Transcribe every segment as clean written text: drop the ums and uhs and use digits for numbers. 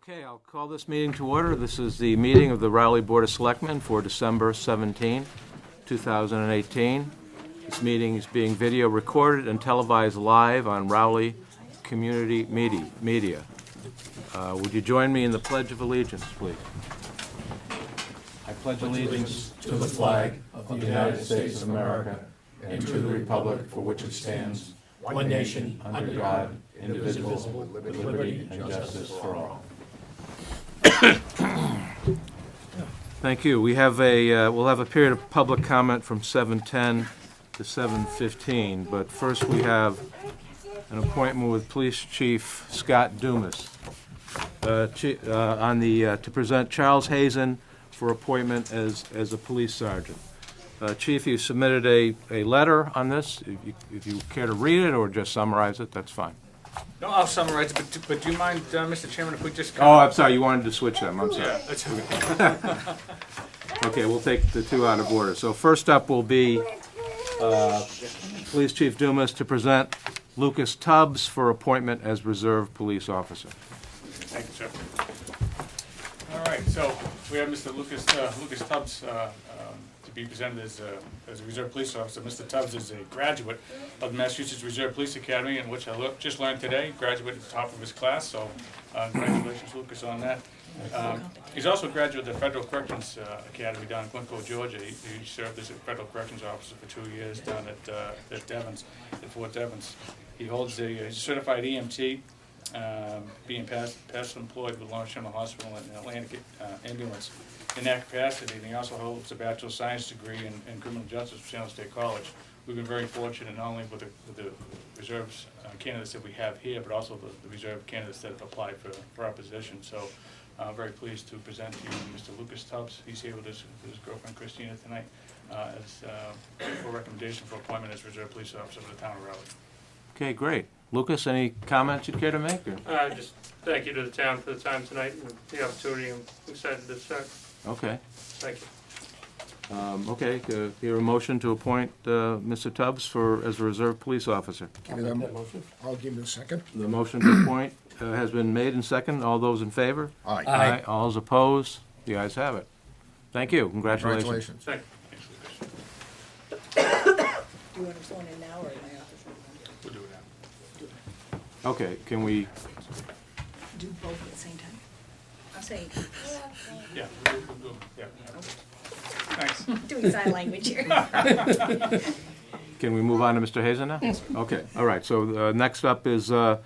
Okay, I'll call this meeting to order. This is the meeting of the Rowley Board of Selectmen for December 17, 2018. This meeting is being video recorded and televised live on Rowley Community Media. Would you join me in the Pledge of Allegiance, please? I pledge allegiance to the flag of the United States of America and to the republic for which it stands, one nation, under God, indivisible, with liberty and justice for all. Thank you. We have we'll have a period of public comment from 7:10 to 7:15, but first we have an appointment with Police Chief Scott Dumas to present Charles Hazen for appointment as a police sergeant. Chief, you submitted a letter on this. If you care to read it or just summarize it, that's fine. No, I'll summarize it, but do you mind, Mr. Chairman, if we just... Oh, I'm sorry, you wanted to switch them, I'm sorry. Yeah, that's okay. Okay, we'll take the two out of order. So first up will be Police Chief Dumas to present Lucas Tubbs for appointment as Reserve Police Officer. Thank you, sir. All right, so we have Mr. Lucas Tubbs to be presented as a Reserve Police Officer. Mr. Tubbs is a graduate of the Massachusetts Reserve Police Academy, in which I just learned today, graduated at the top of his class, so congratulations, Lucas, on that. He's also a graduate of the Federal Corrections Academy down in Glencoe, Georgia. He served as a Federal Corrections Officer for 2 years down at Fort Devens. He holds he's a certified EMT, being past employed with Lawrence General Hospital and Atlantic Ambulance in that capacity, and he also holds a Bachelor of Science degree in Criminal Justice from San Jose State College. We've been very fortunate not only with the reserves candidates that we have here, but also the reserve candidates that have applied for our position. So I'm very pleased to present to you Mr. Lucas Tubbs. He's here with his girlfriend Christina tonight for recommendation for appointment as Reserve Police Officer for the town of Rowley. Okay, great. Lucas, any comments you'd care to make? Or? Just thank you to the town for the time tonight and the opportunity. I'm excited to start. Okay. Thank you. Okay, hear a motion to appoint Mr. Tubbs as a Reserve Police Officer. I'll give you a second. The motion to appoint has been made and second. All those in favor? Aye. Aye. All those opposed? The ayes have it. Thank you. Congratulations. Thank Thanks, Lucas. Do you want to phone in now or in my office? We'll do it now. Okay, can we... Do both at the same time? I'll say, Yeah, we'll do it. Yeah. Thanks. doing sign language here. Can we move on to Mr. Hazen now? Okay, all right. So next up is an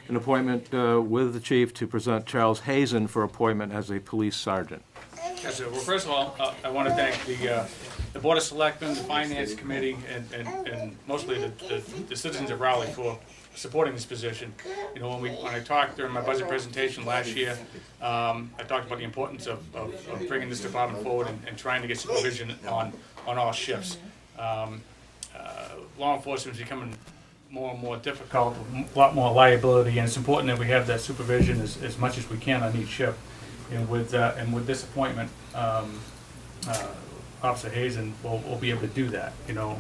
appointment with the chief to present Charles Hazen for appointment as a police sergeant. Yes, sir. Well, first of all, I want to thank the Board of Selectmen, the Finance Committee, and mostly the citizens of Rowley for supporting this position. You know, when I talked during my budget presentation last year, I talked about the importance of bringing this department forward and trying to get supervision on all shifts. Law enforcement is becoming more and more difficult, a lot more liability, and it's important that we have that supervision as much as we can on each shift. And with this appointment, Officer Hazen will be able to do that, you know,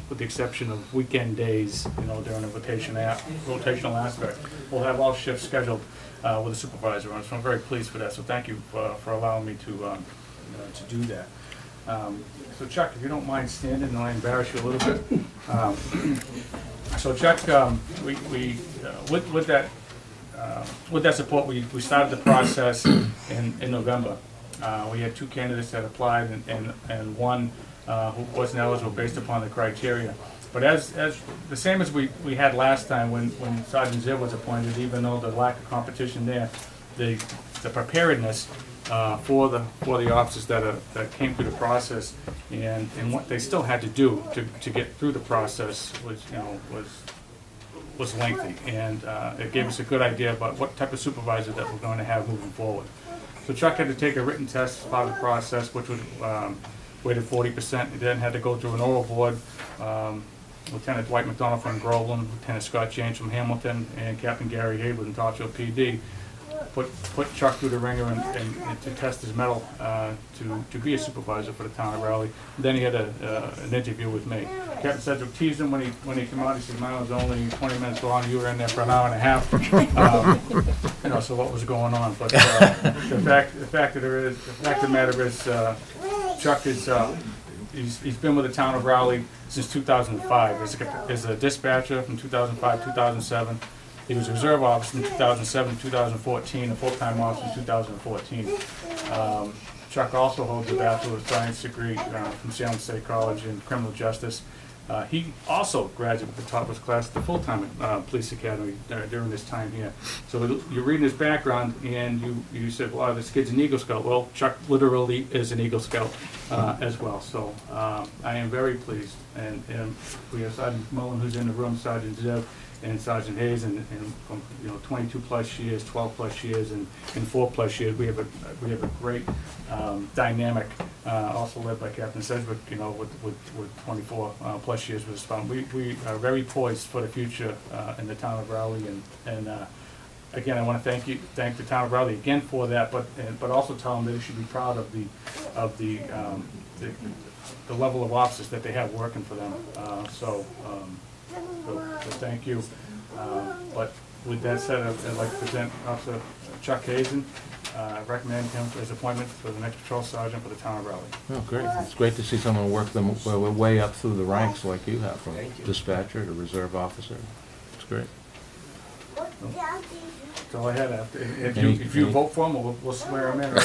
with the exception of weekend days, you know, during a rotational aspect. We'll have all shifts scheduled with a supervisor on, so I'm very pleased for that. So thank you for allowing me to do that. So Chuck, if you don't mind standing, and I'll embarrass you a little bit. So Chuck, with that support, we started the process in November. We had 2 candidates that applied and one who wasn't eligible based upon the criteria. But as the same as we had last time when Sergeant Ziv was appointed, even though the lack of competition there, the preparedness for the officers that came through the process and what they still had to do to get through the process was lengthy, and it gave us a good idea about what type of supervisor that we're going to have moving forward. So Chuck had to take a written test as part of the process, which was weighted 40%. He then had to go through an oral board. Lieutenant Dwight McDonald from Groveland, Lieutenant Scott James from Hamilton, and Captain Gary Haywood in Topsfield PD put Chuck through the ringer and to test his mettle to be a supervisor for the town of Rowley. And then he had an interview with me. Captain Cedric teased him when he came out. He said, "Mine was only 20 minutes long. You were in there for an hour and a half." us of what was going on, but the fact of the matter is, Chuck is, he's been with the town of Raleigh since 2005. As a dispatcher from 2005, 2007. He was a reserve officer from 2007 to 2014, a full-time officer in 2014. Chuck also holds a Bachelor of Science degree from Salem State College in criminal justice. He also graduated with the top of his class at the full-time police academy during this time here. So you're reading his background, and you said, "Wow, this kid's an Eagle Scout." Well, Chuck literally is an Eagle Scout as well. So I am very pleased, and we have Sergeant Mullen, who's in the room, Sergeant Zev, and Sergeant Hayes, and from 22 plus years, 12 plus years, and 4 plus years, we have a great dynamic, also led by Captain Sedgwick, with 24 plus years with his phone. We are very poised for the future in the town of Raleigh, and again, I want to thank the town of Raleigh again for that, but also tell them that they should be proud of the level of officers that they have working for them. So thank you. But with that said, I'd like to present Officer Chuck Hazen. I recommend him for his appointment for the next patrol sergeant for the town of Raleigh. Oh, great. It's great to see someone work them way up through the ranks like you have, from dispatcher to reserve officer. It's great. That's all I had after. If you vote for him, we'll swear him in.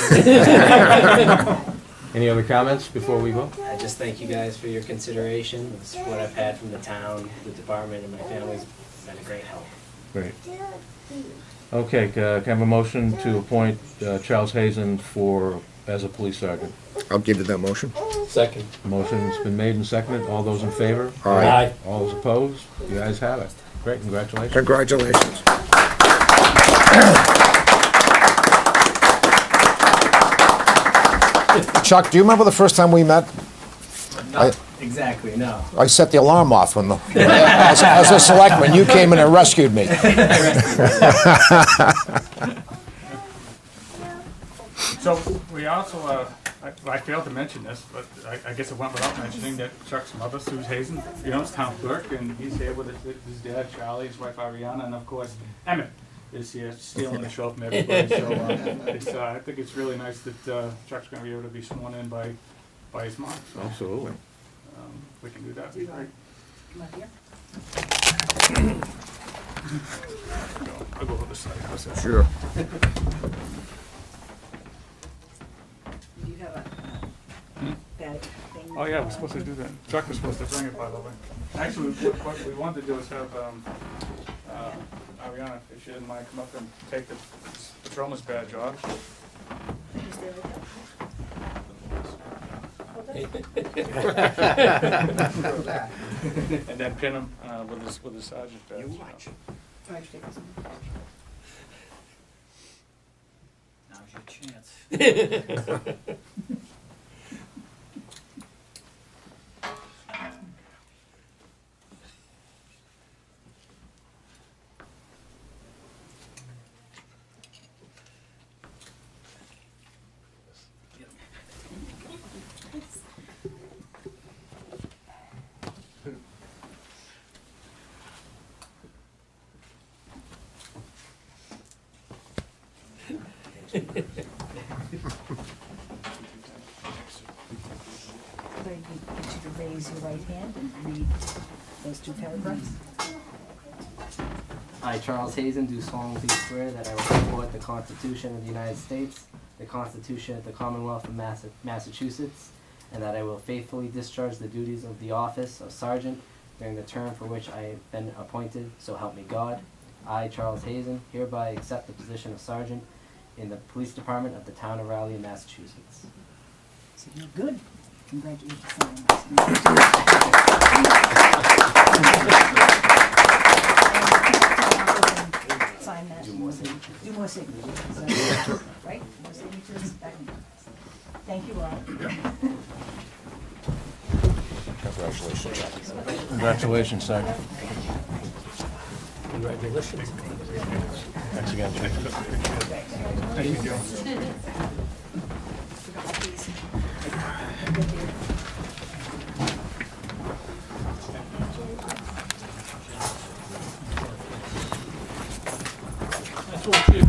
Any other comments before we go? I just thank you guys for your consideration. The support I've had from the town, the department, and my family's been a great help. Great. Okay, can I have a motion to appoint Charles Hazen as a police sergeant? I'll give you that motion. Second. Motion's been made and seconded. All those in favor? Aye. All those opposed? You guys have it. Great, congratulations. Congratulations. Chuck, do you remember the first time we met? Not exactly, no. I set the alarm off when as a selectman, you came in and rescued me. So we also, I failed to mention this, but I guess it went without mentioning that Chuck's mother, Sue Hazen, is town clerk, and he's here with his dad, Charlie, his wife, Ariana, and of course, Emmett is here stealing the show from everybody. So I think it's really nice that Chuck's going to be able to be sworn in by his mom. So, Absolutely. if we can do that, it'd be great. Come up here. I'll go over this side. How's that? Sure. Do you have a bag thing? Oh yeah, we're supposed to do that. Chuck was supposed to bring it, by the way. Actually, what we wanted to do is have Ariana, if she didn't mind, come up and take the patrolman's badge off. You stay like that? And then pin him with his sergeant's badge. You watch. Try to take this one. Now's your chance. So you get you to raise your right hand and read those two paragraphs. I, Charles Hazen, do solemnly swear that I will support the Constitution of the United States, the Constitution of the Commonwealth of Massachusetts, and that I will faithfully discharge the duties of the office of sergeant during the term for which I have been appointed, so help me God. I, Charles Hazen, hereby accept the position of sergeant in the police department of the town of Raleigh, Massachusetts. So you're good. Congratulations. Sign that. Do more signatures. Do more signatures. So, right? More signatures. Thank you all. Congratulations, Chuck. Congratulations, Sergeant. Congratulations. Thanks again, Chief. Thank you, Joe. Forgot these. That's all, Chief.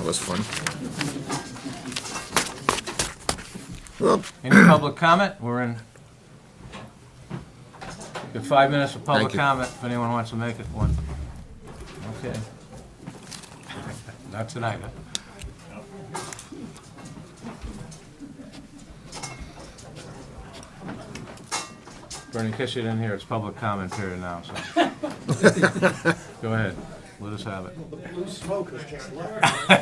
was fun. Well, Any public comment? We're in, we have 5 minutes for public Thank you. comment, if anyone wants to make it one. Okay. Not tonight, huh? Bernie, in case you didn't hear, it's public comment period now, so. Go ahead, let us have it. The blue smoke has just left.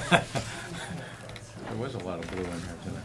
There was a lot of blue in here tonight.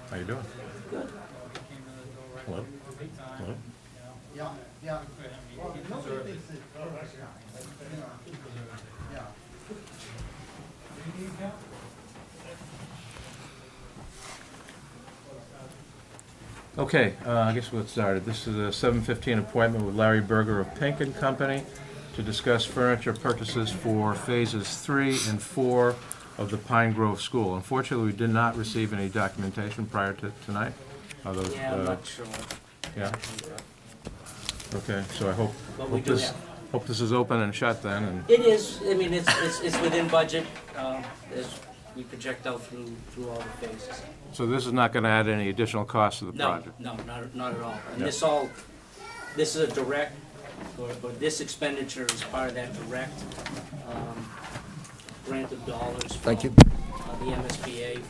How you doing? Good. Hello? Hello? Yeah, yeah. Well, nobody thinks that, yeah. Okay, I guess we'll get started. This is a 7:15 appointment with Larry Berger of Pink and Company to discuss furniture purchases for phases 3 and 4 of the Pine Grove School. Unfortunately, we did not receive any documentation prior to tonight. Although, Yeah, I'm not sure. yeah? Okay, so I hope, But we do have. hope this is open and shut then, and, It is, I mean, it's within budget, as we project out through all the phases. so this is not gonna add any additional cost to the No, project? no, not at all. And Yeah. this is a direct, or this expenditure is part of that direct grant of dollars from Thank you. The MSBA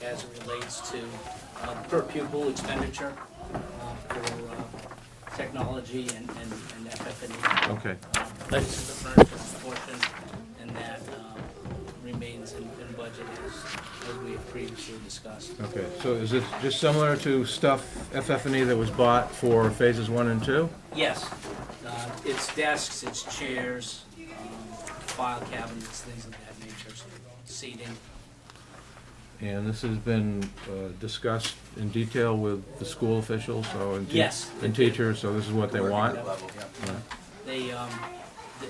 as it relates to per pupil expenditure for technology and FF&E. Okay, This is the furniture portion, and that remains in budget as we have previously discussed. okay. So is it just similar to stuff, FF&E, that was bought for phases 1 and 2? Yes, it's desks, it's chairs, file cabinets, things of that nature, seating. And this has been discussed in detail with the school officials, so, and Yes. and teachers, so this is what they want? They,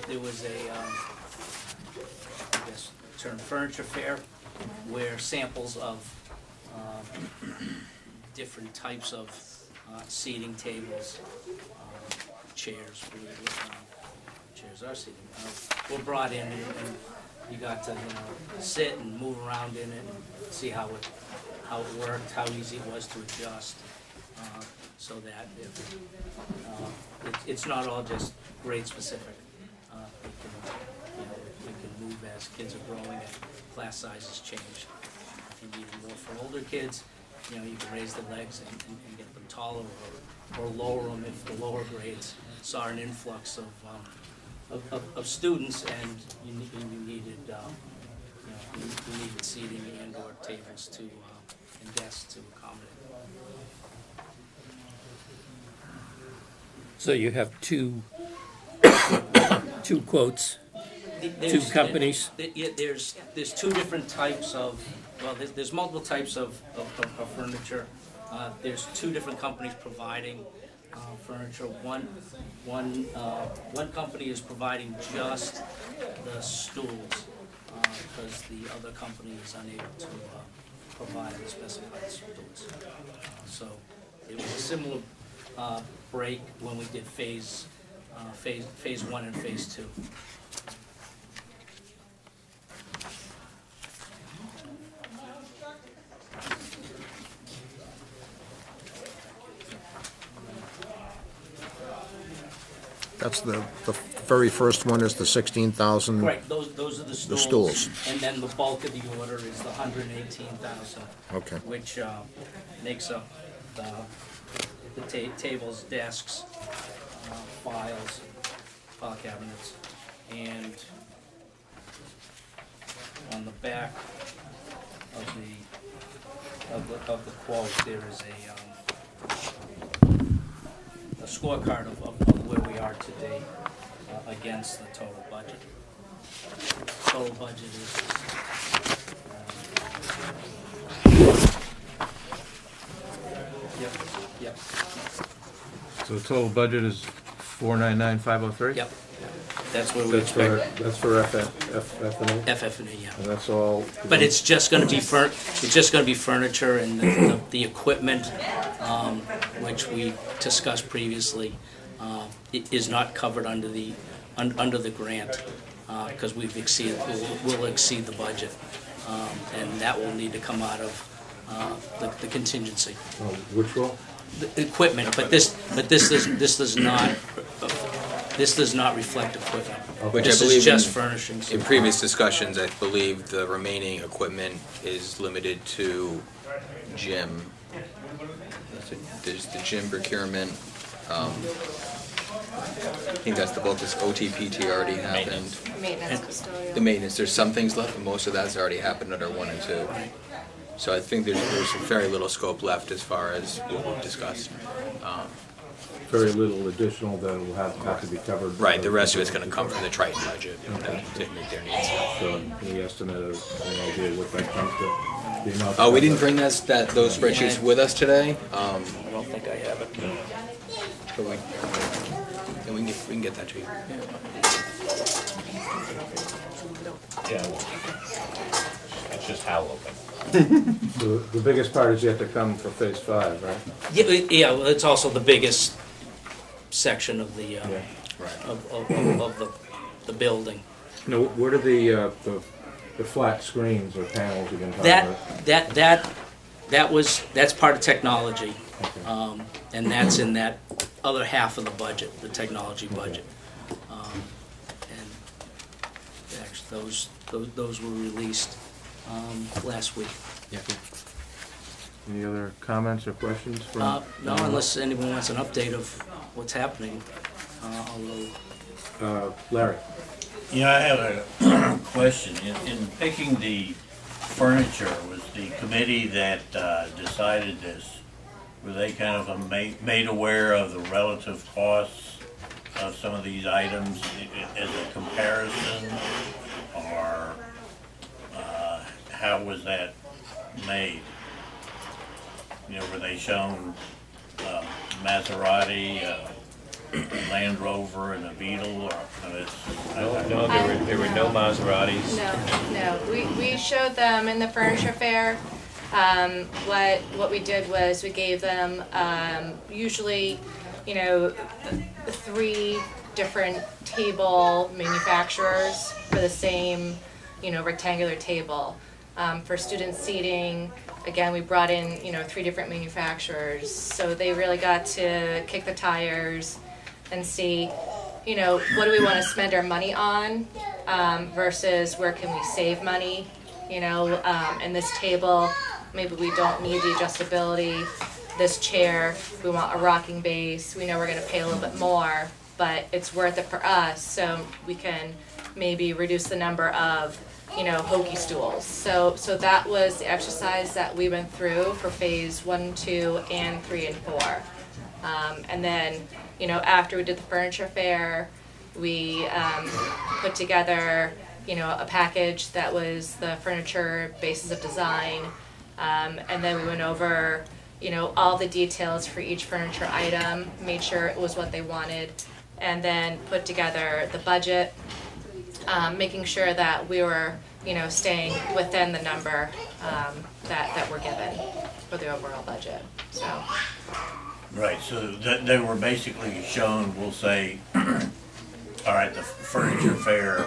there was a, I guess, term furniture fair, where samples of different types of seating tables, chairs, chairs are seating, were brought in, and you got to, sit and move around in it, and see how it worked, how easy it was to adjust, so that if, it's not all just grade specific. It can move as kids are growing and class sizes change. If you need more for older kids, you can raise the legs and get them taller, or lower them if the lower grades saw an influx of students, and you needed seating and or tables to and desks to accommodate. So you have two quotes, two companies? Yeah, there's two different types of, well, there's multiple types of furniture. There's two different companies providing furniture. One company is providing just the stools, because the other company is unable to provide the specified stools. So it was a similar break when we did phase 1 and phase 2. That's the very first one is the 16,000. Right, those are the stools. stools. And then the bulk of the order is the 118,000. Okay. Which makes up the tables, desks, files, file cabinets, and on the back of the quote, there is a scorecard of where we we are to date against the total budget. Total budget is Yep. So the total budget is 499,503? Yep. That's what we That's for, expect. that's for FF&E? FF&E, yeah. And that's all? But it's just gonna be furniture and the equipment, which we discussed previously, is not covered under the grant, because we'll exceed the budget. And that will need to come out of the contingency. Oh, which role? The equipment, but this does not reflect equipment. Which This I believe is just in- furnishings. In previous discussions, I believe the remaining equipment is limited to gym. There's the gym procurement. I think that's the bulk. This OTPT already happened. Maintenance custodial. The maintenance, there's some things left, but most of that's already happened under 1 and 2. So I think there's very little scope left as far as what we've discussed. Very little additional that will have to be covered. Right, the rest of it's gonna come from the Triton budget to meet their needs. So any estimate of, an idea what that comes to? The amount Oh, we that- didn't bring those spreadsheets with us today, I don't think I have it. but we can get that to you. It's just how open. The biggest part is yet to come for phase 5, right? Yeah, well, it's also the biggest section of the, Right. of the building. No, what are the flat screens or panels you've been talking about? That's part of technology, Okay. and that's in that other half of the budget, the technology budget. And actually, those were released last week. Yeah. Any other comments or questions from? No, unless anyone wants an update of what's happening, although. Larry? Yeah, I have a question. In picking the furniture, was the committee that decided this, were they kind of made aware of the relative costs of some of these items as a comparison, or how was that made? You know, were they shown Maserati, Land Rover, and a Beetle, or No, there were no Maseratis. No. We showed them in the furniture fair. What we did was we gave them usually, 3 different table manufacturers for the same, rectangular table. For student seating, again, we brought in, 3 different manufacturers. So they really got to kick the tires and see, what do we want to spend our money on versus where can we save money. In this table, maybe we don't need the adjustability. This chair, we want a rocking base. We know we're going to pay a little bit more, but it's worth it for us, so we can maybe reduce the number of hokey stools. So that was the exercise that we went through for phase 1, 2, and 3, and 4. And then, after we did the furniture fair, we put together, a package that was the furniture basis of design. And then we went over, all the details for each furniture item, made sure it was what they wanted, and then put together the budget, making sure that we were, staying within the number that we're given for the overall budget. So. right, so they were basically shown, we'll say, all right, the furniture fair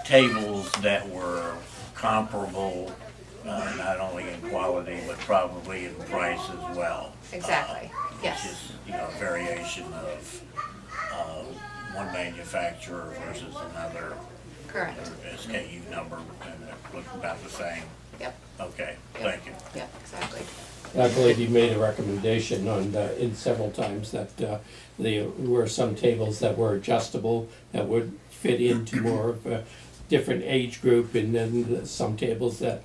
tables that were comparable, not only in quality, but probably in price as well. Exactly, yes. Just, variation of one manufacturer versus another. Correct. SKU number, and it looked about the same. Yep. Okay, Yep. thank you. Yep, exactly. I believe you made a recommendation in several times that there were some tables that were adjustable, that would fit into more of a different age group, and then some tables that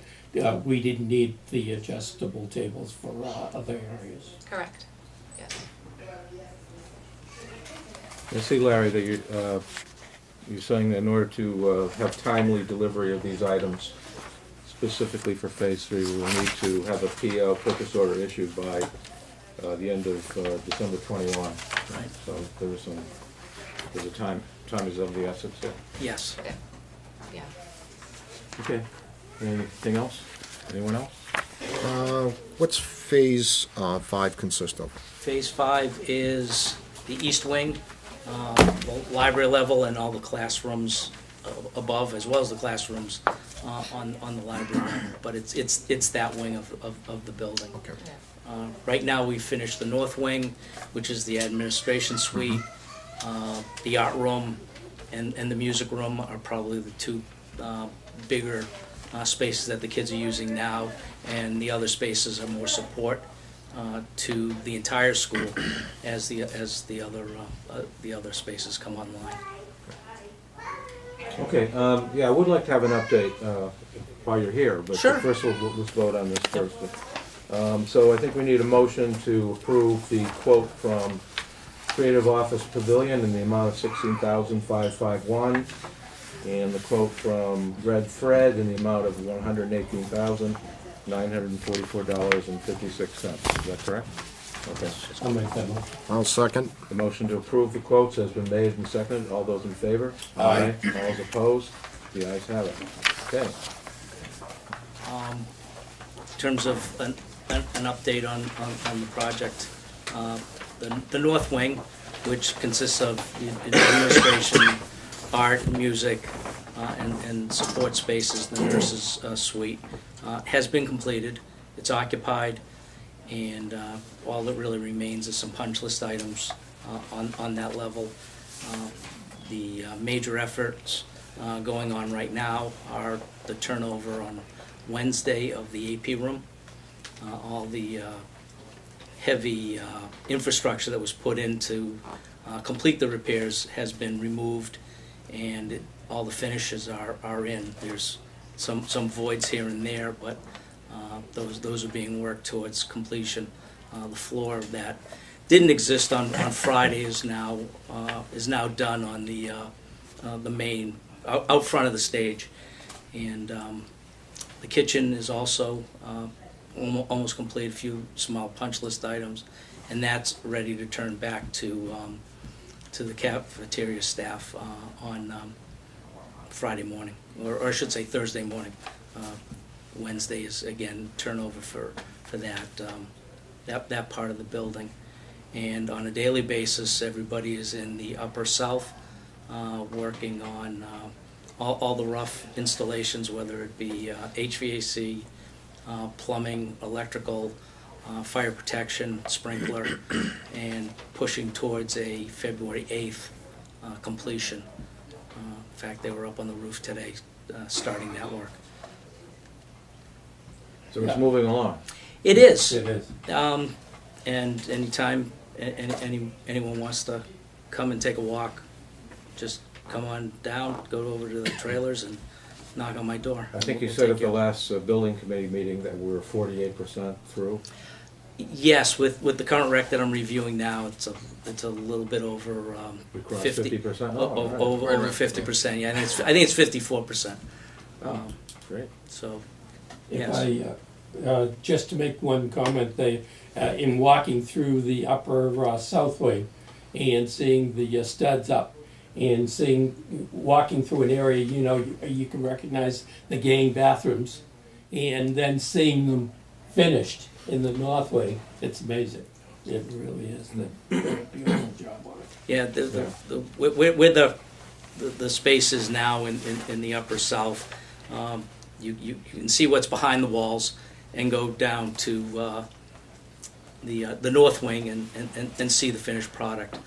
we didn't need the adjustable tables for other areas. Correct, yes. I see, Larry, that you're saying that in order to have timely delivery of these items, specifically for Phase 3, we will need to have a PO, purchase order, issued by the end of December 21. Right. So there's a time is of the essence there. Yes. Yeah. Okay. Anything else? Anyone else? What's Phase 5 consist of? Phase 5 is the east wing, the library level, and all the classrooms above, as well as the classrooms on the library level. But it's that wing of the building. Okay. Right now, we finished the north wing, which is the administration suite. The art room and the music room are probably the two bigger spaces that the kids are using now, and the other spaces are more support to the entire school as the other spaces come online. Okay, yeah, I would like to have an update while you're here, but Sure. first let's vote on this first. So I think we need a motion to approve the quote from Creative Office Pavilion in the amount of $16,551, and the quote from Red Thread in the amount of $118,944.56. Is that correct? Okay. I'll make that motion. I'll second. The motion to approve the quotes has been made and seconded. All those in favor? Aye. All those opposed? The ayes have it. Okay. In terms of an update on the project, the north wing, which consists of the administration, art, music, and support spaces, the nurses' suite, has been completed. It's occupied, and all that really remains is some punch list items on that level. The major efforts going on right now are the turnover on Wednesday of the AP room. All the heavy infrastructure that was put in to complete the repairs has been removed, and all the finishes are in. There's some voids here and there, but those are being worked towards completion. The floor that didn't exist on Friday is now done on the main out front of the stage, and the kitchen is also almost complete. A few small punch list items, and that's ready to turn back to the cafeteria staff on Friday morning, or I should say Thursday morning. Wednesday is again turnover for that part of the building, and on a daily basis, everybody is in the upper south working on all the rough installations, whether it be HVAC, plumbing, electrical, fire protection, sprinkler, and pushing towards a February 8th completion. In fact, they were up on the roof today starting that work. So it's moving along. It is. It is. And anytime anyone wants to come and take a walk, just come on down, go over to the trailers and knock on my door. I think you We'll said take at the last building committee meeting that we're 48% through. Yes, with the current rec that I'm reviewing now, it's a little bit over We crossed 50. 50%? Over 50%, yeah, I think it's 54%. Great. So, If yes. I, just to make one comment, in walking through the upper south wing and seeing the studs up and walking through an area, you can recognize the gang bathrooms, and then seeing them finished in the north wing, it's amazing. It really is. They did a beautiful job on it. Yeah, with the spaces now in the upper south, you can see what's behind the walls and go down to the north wing and see the finished product.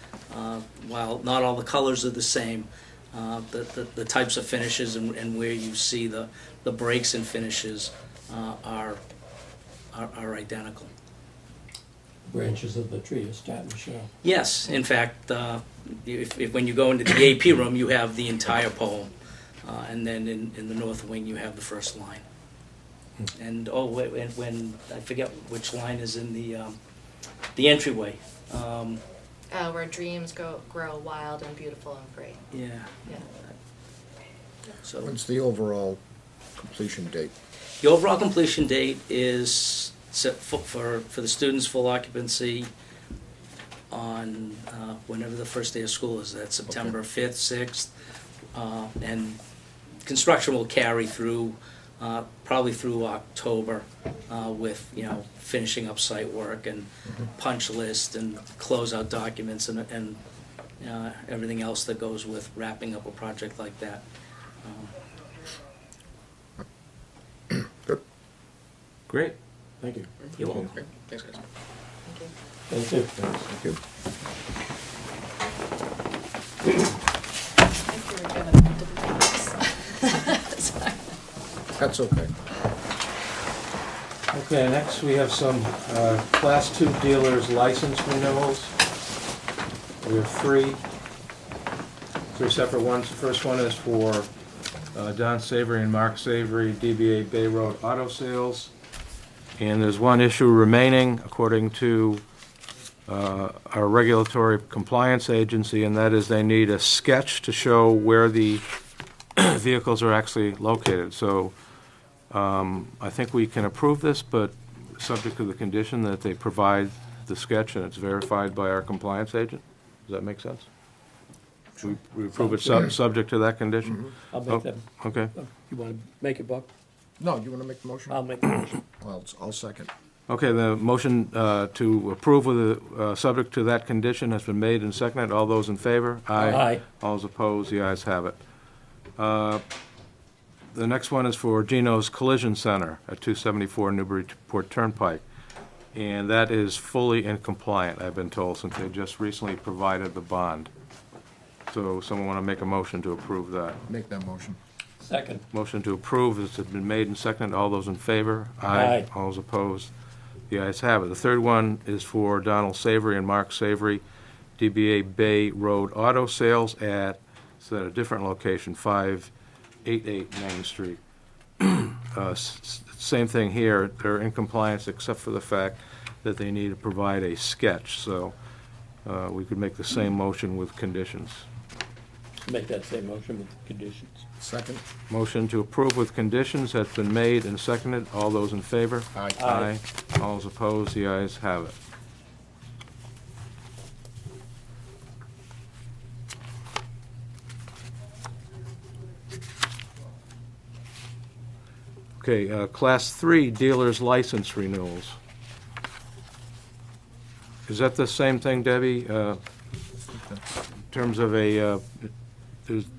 While not all the colors are the same, the types of finishes and where you see the breaks and finishes are identical. Branches of the tree are starting to show. Yes, in fact, if when you go into the AP room, you have the entire poem, and then in the north wing, you have the first line. And when I forget which line is in the entryway, where dreams grow wild and beautiful and free. Yeah. Yeah. So What's the overall completion date? the overall completion date is set for the students' full occupancy on whenever the first day of school is. That's September 5th, 6th, and construction will carry through probably through October with finishing up site work and punch list and closeout documents and everything else that goes with wrapping up a project like that. Good. Great, thank you. You're welcome. Great. Thanks, guys. Thank you. Thank you. I think we were gonna do this. Sorry. That's okay. Okay, next we have some Class 2 dealers license renewals. We have three separate ones. The first one is for Don Savory and Mark Savory, DBA Bay Road Auto Sales. And there's one issue remaining according to our regulatory compliance agency, and that is they need a sketch to show where the vehicles are actually located. So I think we can approve this, but subject to the condition that they provide the sketch and it's verified by our compliance agent. Does that make sense? We approve it subject to that condition? I'll make that. Okay. You want to make it, Buck? No, you want to make the motion? I'll make the motion. Well, I'll second. Okay, the motion to approve with the, subject to that condition has been made and seconded. All those in favor? Aye. All those opposed? The ayes have it. The next one is for Gino's Collision Center at 274 Newburyport Turnpike. And that is fully in compliant, I've been told, since they just recently provided the bond. So someone want to make a motion to approve that? Make that motion. Second. Motion to approve has been made and seconded. All those in favor? Aye. All those opposed? The ayes have it. The third one is for Donald Savory and Mark Savory, DBA Bay Road Auto Sales at a different location, 588 Main Street. Same thing here. They're in compliance except for the fact that they need to provide a sketch. So we could make the same motion with conditions. Make that same motion with conditions. Second. Motion to approve with conditions has been made and seconded. All those in favor? Aye. Aye. All those opposed? The ayes have it. Okay, Class 3 dealer's license renewals. Is that the same thing, Debbie? In terms of a,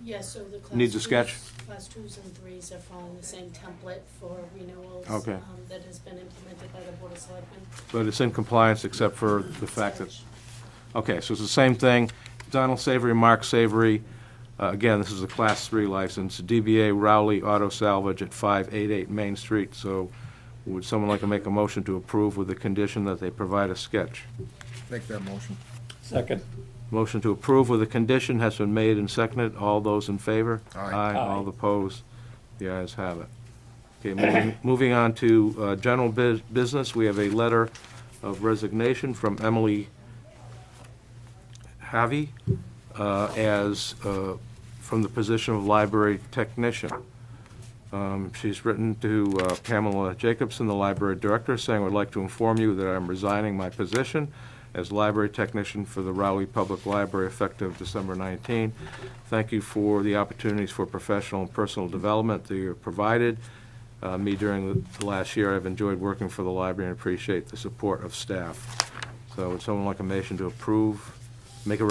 Yes, so the class Needs a sketch? Class 2s and 3s are following the same template for renewals. Okay. That has been implemented by the Board of Selectmen. but it's in compliance except for the fact that, okay, so it's the same thing. Donald Savory, Mark Savory, again, this is a Class 3 license, DBA Rowley Auto Salvage at 588 Main Street. So would someone like to make a motion to approve with the condition that they provide a sketch? Make that motion. Second. Motion to approve with a condition has been made and seconded. All those in favor? Aye. All opposed? The ayes have it. Okay, moving on to general business, we have a letter of resignation from Emily Havey as from the position of library technician. She's written to Pamela Jacobson, the library director, saying, "I would like to inform you that I'm resigning my position as library technician for the Rowley Public Library effective December 19. Thank you for the opportunities for professional and personal development that you have provided me during the last year. I've enjoyed working for the library and appreciate the support of staff." So would someone like a motion to approve, make a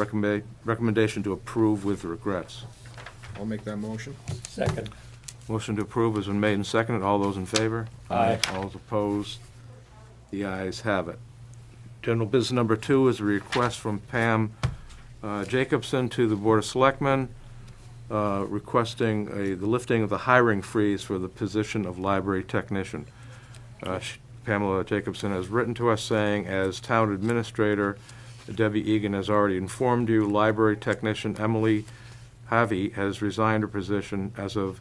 recommendation to approve with regrets? I'll make that motion. Second. Motion to approve has been made and seconded. All those in favor? Aye. All those opposed? The ayes have it. General business number 2 is a request from Pam Jacobson to the Board of Selectmen requesting the lifting of the hiring freeze for the position of library technician. Pamela Jacobson has written to us saying, as town administrator, Debbie Egan has already informed you, library technician Emily Havey has resigned her position as of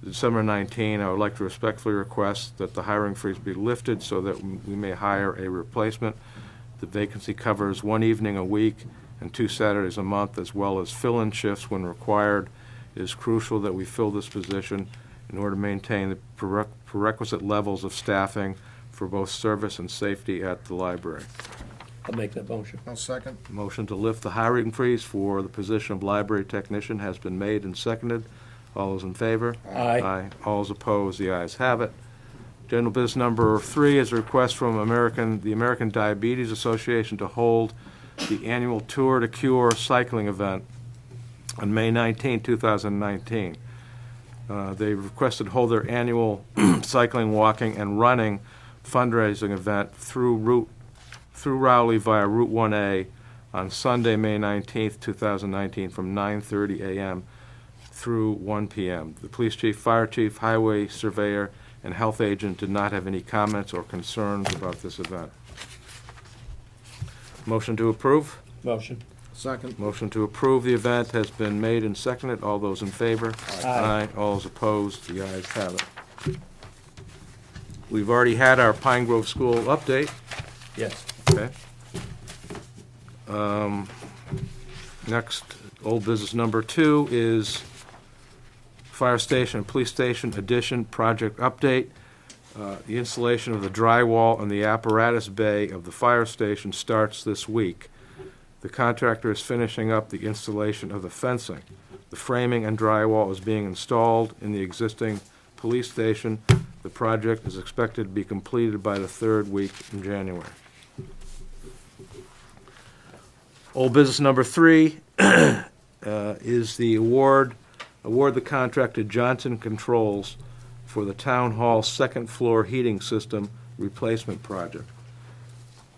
December 19. I would like to respectfully request that the hiring freeze be lifted so that we may hire a replacement. The vacancy covers 1 evening a week and 2 Saturdays a month, as well as fill-in shifts when required. It is crucial that we fill this position in order to maintain the prerequisite levels of staffing for both service and safety at the library. I'll make that motion. I'll second. Motion to lift the hiring freeze for the position of library technician has been made and seconded. All those in favor? Aye. All those opposed? The ayes have it. General business number 3 is a request from the American Diabetes Association to hold the annual Tour to Cure cycling event on May 19, 2019. They requested to hold their annual cycling, walking, and running fundraising event through Rowley via Route 1A on Sunday, May 19th, 2019, from 9:30 a.m. through 1 p.m. The police chief, fire chief, highway surveyor, and health agent did not have any comments or concerns about this event. Motion to approve? Motion. Second. Motion to approve the event has been made and seconded. All those in favor? Aye. All those opposed? The ayes have it. We've already had our Pine Grove School update. Yes. Okay. Next, old business number 2 is Fire Station and Police Station Addition Project Update. The installation of the drywall in the apparatus bay of the fire station starts this week. The contractor is finishing up the installation of the fencing. The framing and drywall is being installed in the existing police station. The project is expected to be completed by the 3rd week in January. Old business number 3 is the award the contract to Johnson Controls for the Town Hall second floor heating system replacement project.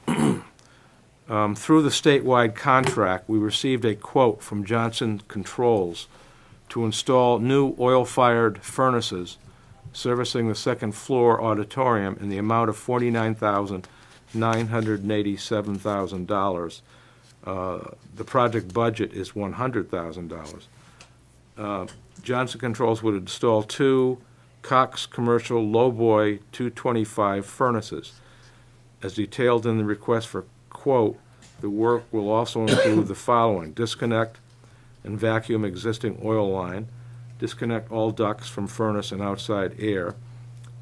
Through the statewide contract, we received a quote from Johnson Controls to install new oil-fired furnaces servicing the second floor auditorium in the amount of $49,987,000. The project budget is $100,000. Johnson Controls would install 2 Cox Commercial Lowboy 225 furnaces. As detailed in the request for quote, the work will also include the following: disconnect and vacuum existing oil line, disconnect all ducts from furnace and outside air,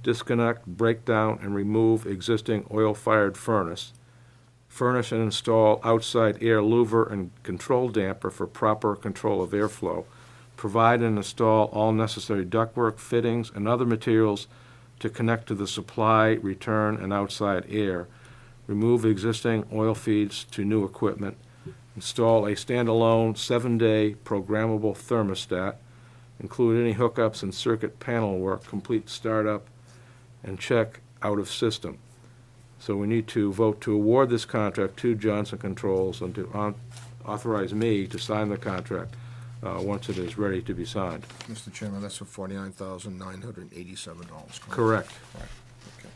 disconnect, break down, and remove existing oil-fired furnace, furnish and install outside air louver and control damper for proper control of airflow, provide and install all necessary ductwork, fittings, and other materials to connect to the supply, return, and outside air, remove existing oil feeds to new equipment, install a standalone 7-day programmable thermostat, include any hookups and circuit panel work, complete startup, and check out of system. So we need to vote to award this contract to Johnson Controls and to authorize me to sign the contract once it is ready to be signed. Mr. Chairman, that's for $49,987. Correct. Right. Okay.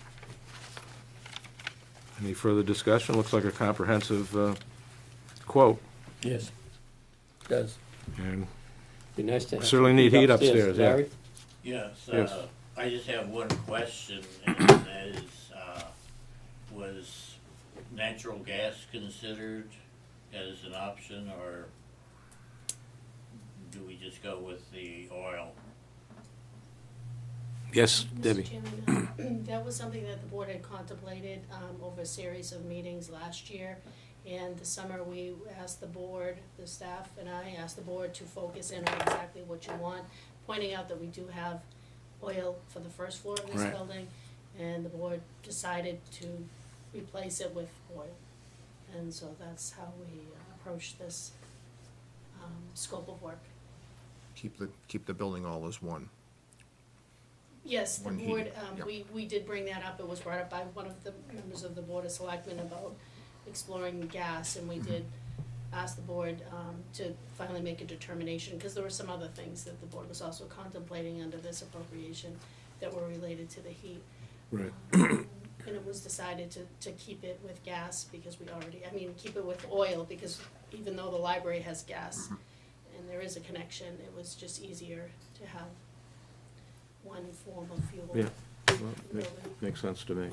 Any further discussion? Looks like a comprehensive quote. Yes. It does. And Be nice to we have. certainly need heat upstairs, yeah. Larry? Yes, Yes. I just have one question, and that is, was natural gas considered as an option, or do we just go with the oil? Yes, Mr. Debbie. Chairman, that was something that the board had contemplated over a series of meetings last year. And this summer, we asked the board, the staff and I asked the board to focus in on exactly what you want, pointing out that we do have oil for the first floor of this Right. building, and the board decided to replace it with oil. And so that's how we approached this scope of work. Keep the building all as one. Yes, the One board, heating, we did bring that up, it was brought up by one of the members of the Board of Selectmen about exploring gas, and we did ask the board to finally make a determination, because there were some other things that the board was also contemplating under this appropriation that were related to the heat. Right. And it was decided to keep it with gas, because keep it with oil, because even though the library has gas, and there is a connection, it was just easier to have one form of fuel. Yeah. Well, makes sense to me.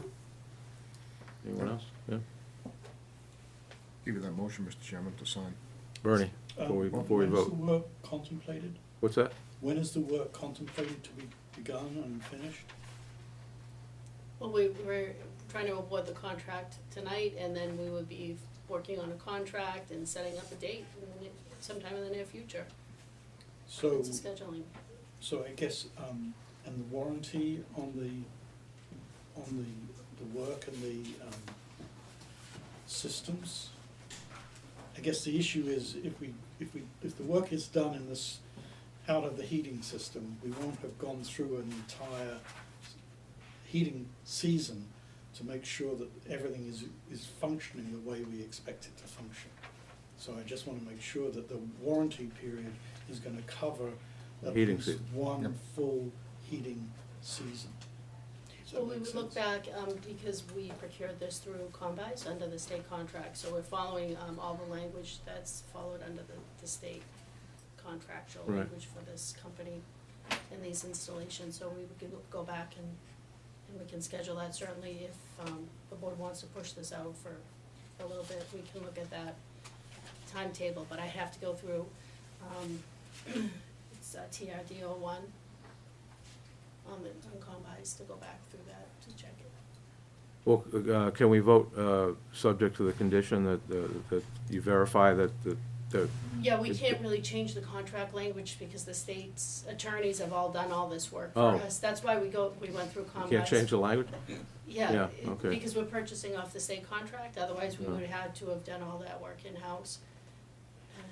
Anyone else? Yeah. Give you that motion, Mr. Chairman, to sign. Bernie, before we When is vote. the work contemplated? What's that? When is the work contemplated to be begun and finished? Well, we're trying to award the contract tonight, and then we would be working on a contract and setting up a date sometime in the near future. So, It's a scheduling. so I guess, and the warranty on the work and the systems? I guess the issue is if the work is done in this, out of the heating system, we won't have gone through an entire heating season to make sure that everything is functioning the way we expect it to function. So I just want to make sure that the warranty period is going to cover at Heating least season. one Yep. full heating season. Does that Well, we make would look sense? back, because we procured this through Combis under the state contract, so we're following, all the language that's followed under the state contractual Right. language for this company and these installations, so we could go back and we can schedule that. Certainly if, the board wants to push this out for a little bit, we can look at that timetable, but I have to go through, it's TRD-01 on Combis to go back through that to check it. Well, can we vote, subject to the condition that you verify that Yeah, we can't really change the contract language because the state's attorneys have all done all this work for Oh. us. That's why we went through Combis. you can't change the language? Yeah, Yeah, okay. because we're purchasing off the state contract, otherwise we Oh. would have had to have done all that work in-house. And,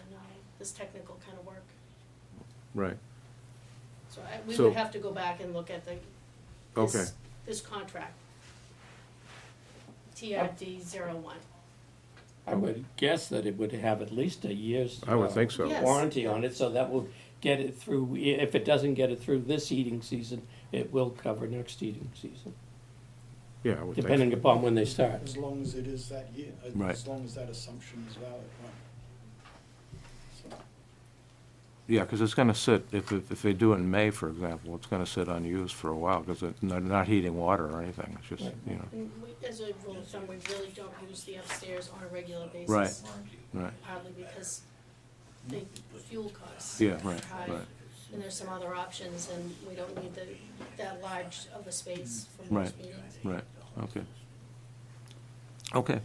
this technical kind of work. Right, So we So- would have to go back and look at okay. this contract. TRD-01. I would guess that it would have at least a year's. I would think so. Yes. Warranty on it, so that will get it through, if it doesn't get it through this heating season, it will cover next heating season, Yeah, I would think depending so. upon when they start. As long as it is that year, Right. as long as that assumption is valid, right? So, Yeah, because it's gonna sit, if they do it in May, for example, it's gonna sit unused for a while, because they're not heating water or anything, it's just, you know. And as a rule of thumb, we really don't use the upstairs on a regular basis. Right. Right, Partly because the fuel costs yeah, are right, high. right, And there's some other options, and we don't need that large of a space for right, most meetings. right, okay. Okay.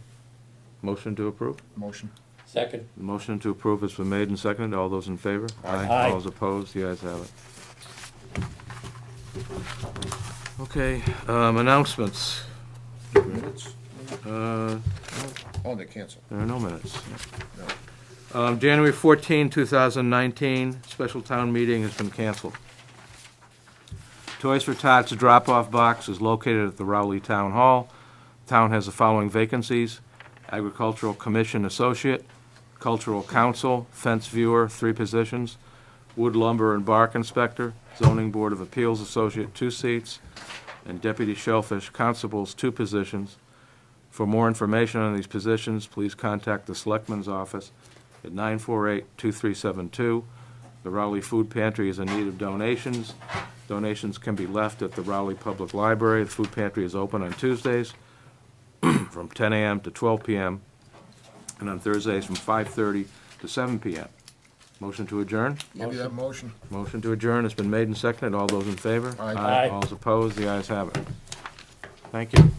Motion to approve? Motion. Second. The motion to approve has been made and seconded. All those in favor? Aye. All those opposed? The ayes have it. Okay, announcements. Minutes? Uh, Oh, they canceled. There are no minutes. No. January 14, 2019, special town meeting has been canceled. Toys for Tots drop-off box is located at the Rowley Town Hall. Town has the following vacancies: Agricultural Commission Associate, Cultural Council, Fence Viewer, 3 positions, Wood Lumber and Bark Inspector, Zoning Board of Appeals Associate, 2 seats, and Deputy Shellfish Constables, 2 positions. For more information on these positions, please contact the Selectmen's office at 948-2372. The Rowley Food Pantry is in need of donations. Donations can be left at the Rowley Public Library. The food pantry is open on Tuesdays from 10 a.m. to 12 p.m. and on Thursdays from 5:30 to 7 p.m. Motion to adjourn? Give you that motion. Motion to adjourn has been made and seconded. All those in favor? Aye. Aye. All those opposed? The ayes have it. Thank you.